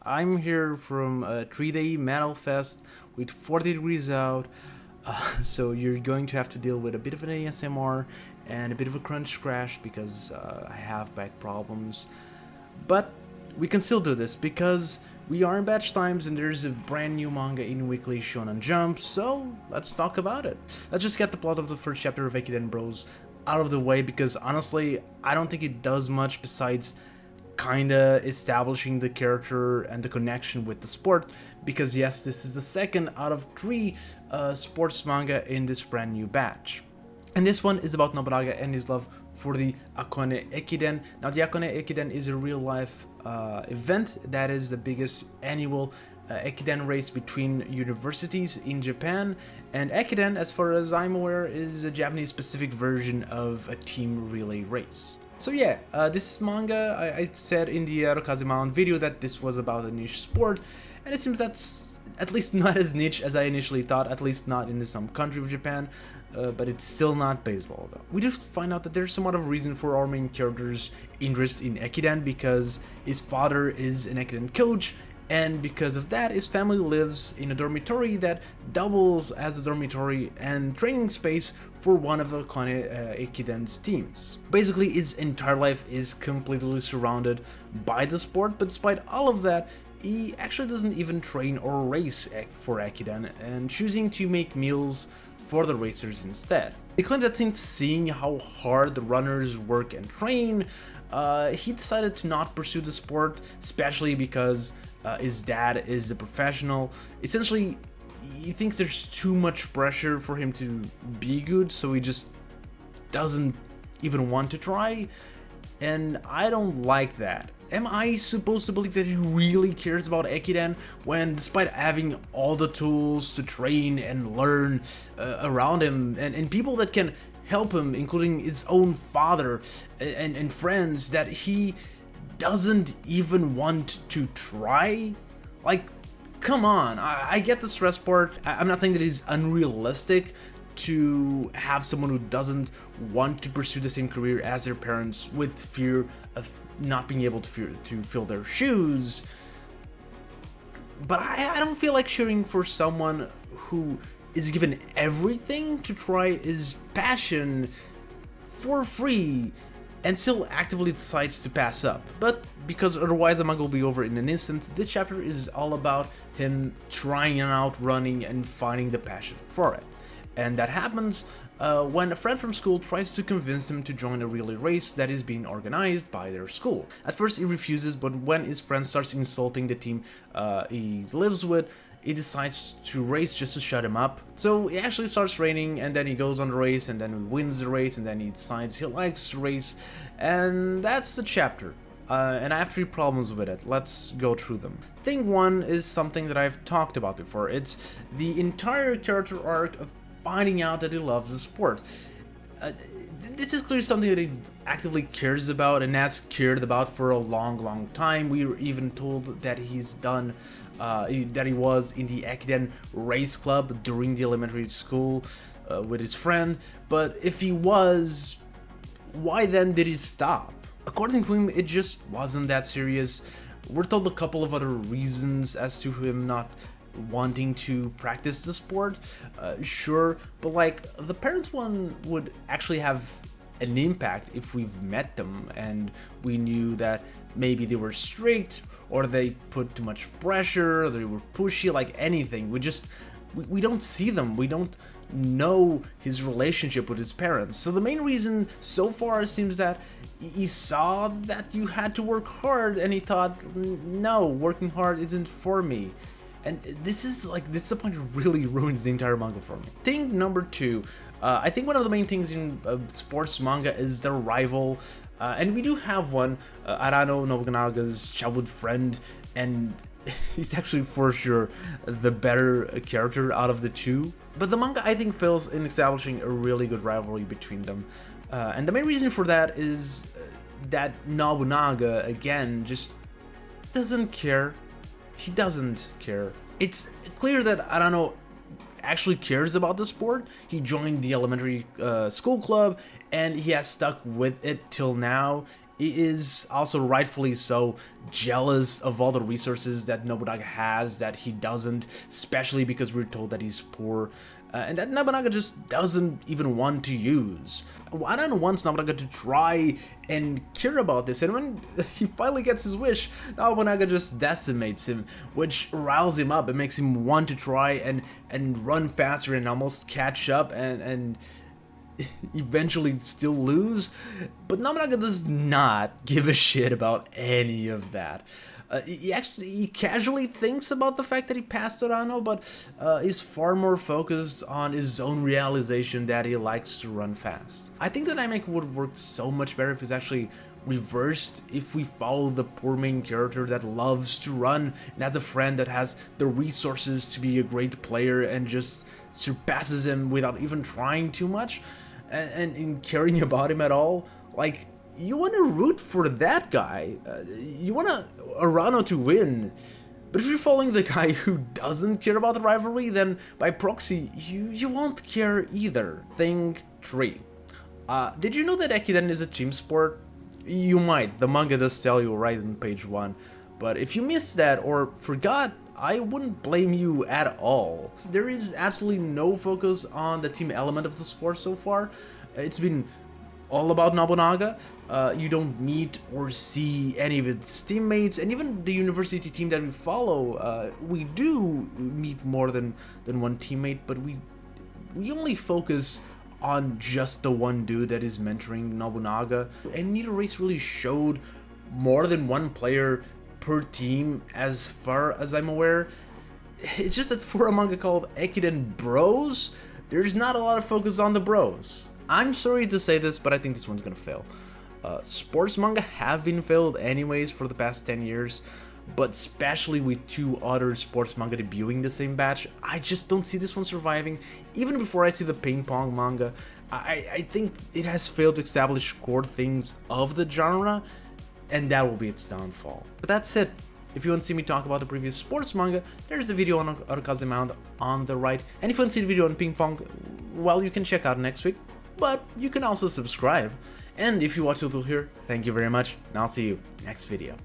I'm here from a 3-day metal fest with 40 degrees out, so you're going to have to deal with a bit of an ASMR and a bit of a crunch crash because I have back problems. But we can still do this because we are in batch times and there's a brand new manga in Weekly Shonen Jump, so let's talk about it. Let's just get the plot of the first chapter of Ekiden Bros out of the way because honestly, I don't think it does much besides kinda establishing the character and the connection with the sport, because yes, this is the second out of three sports manga in this brand new batch. And this one is about Nobunaga and his love for the Akone Ekiden. Now, the Akone Ekiden is a real-life event that is the biggest annual Ekiden race between universities in Japan. And Ekiden, as far as I'm aware, is a Japanese-specific version of a team relay race. So yeah, this manga, I said in the Rokazimon video that this was about a niche sport, and it seems that's at least not as niche as I initially thought, at least not in some country of Japan, but it's still not baseball though. We do find out that there's somewhat of a reason for our main character's interest in Ekiden, because his father is an Ekiden coach, and because of that, his family lives in a dormitory that doubles as a dormitory and training space for one of Akone Ekiden's teams. Basically, his entire life is completely surrounded by the sport, but despite all of that, he actually doesn't even train or race for Ekiden, and choosing to make meals for the racers instead. He claimed that since seeing how hard the runners work and train, he decided to not pursue the sport, especially because his dad is a professional. Essentially, he thinks there's too much pressure for him to be good, so he just doesn't even want to try, and I don't like that. Am I supposed to believe that he really cares about Ekiden when, despite having all the tools to train and learn around him, and people that can help him, including his own father and friends, that he doesn't even want to try? Like, come on, I get the stress part. I'm not saying that it's unrealistic to have someone who doesn't want to pursue the same career as their parents with fear of not being able to fill their shoes, but I don't feel like cheering for someone who is given everything to try his passion for free and still actively decides to pass up. But because otherwise the manga will be over in an instant, this chapter is all about him trying out running and finding the passion for it. And that happens when a friend from school tries to convince him to join a relay race that is being organized by their school. At first he refuses, but when his friend starts insulting the team he lives with, he decides to race just to shut him up. So he actually starts raining, and then he goes on the race, and then he wins the race, and then he decides he likes to race, and that's the chapter. And I have 3 problems with it. Let's go through them. Thing 1 is something that I've talked about before. It's the entire character arc of finding out that he loves the sport. This is clearly something that he actively cares about and has cared about for a long time. We were even told that he's done that he was in the Akiden race club during the elementary school with his friend, but if he was, why then did he stop? According to him, it just wasn't that serious. We're told a couple of other reasons as to him not wanting to practice the sport, sure, but like the parents one would actually have an impact if we've met them and we knew that maybe they were strict or they put too much pressure or they were pushy, like anything. We don't see them, we don't know his relationship with his parents. So the main reason so far seems that he saw that you had to work hard and he thought, no, working hard isn't for me. And this is the point that really ruins the entire manga for me. Thing number 2, I think one of the main things in sports manga is their rival, and we do have one, Arano, Nobunaga's childhood friend, and he's actually for sure the better character out of the 2. But the manga, I think, fails in establishing a really good rivalry between them, and the main reason for that is that Nobunaga, again, just doesn't care. He doesn't care. It's clear that Arano actually cares about the sport. He joined the elementary school club and he has stuck with it till now. He is also rightfully so jealous of all the resources that Nobunaga has that he doesn't, especially because we're told that he's poor. And that Nobunaga just doesn't even want to use. Akaden wants Nobunaga to try and care about this, and when he finally gets his wish, Nobunaga just decimates him, which riles him up and makes him want to try and run faster and almost catch up and eventually still lose. But Nobunaga does not give a shit about any of that. He casually thinks about the fact that he passed Arano, but is far more focused on his own realization that he likes to run fast. I think the dynamic would have worked so much better if it's actually reversed, if we follow the poor main character that loves to run and has a friend that has the resources to be a great player and just surpasses him without even trying too much and in caring about him at all. Like, you want to root for that guy, you want Arano to win, but if you're following the guy who doesn't care about the rivalry, then by proxy, you won't care either. Thing 3. Did you know that Ekiden is a team sport? You might, the manga does tell you right on page 1, but if you missed that or forgot, I wouldn't blame you at all. There is absolutely no focus on the team element of the sport so far. It's been all about Nobunaga. You don't meet or see any of his teammates, and even the university team that we follow, we do meet more than one teammate, but we only focus on just the one dude that is mentoring Nobunaga. And neither race really showed more than one player per team as far as I'm aware. It's just that for a manga called Ekiden Bros, there's not a lot of focus on the bros. I'm sorry to say this, but I think this one's gonna fail. Sports manga have been failed anyways for the past 10 years, but especially with 2 other sports manga debuting the same batch, I just don't see this one surviving. Even before I see the ping pong manga, I think it has failed to establish core things of the genre, and that will be its downfall. But that's it. If you want to see me talk about the previous sports manga, there's the video on Arakaze Mound on the right. And if you want to see the video on ping pong, well, you can check out next week, but you can also subscribe. And if you watched until here, thank you very much, and I'll see you next video.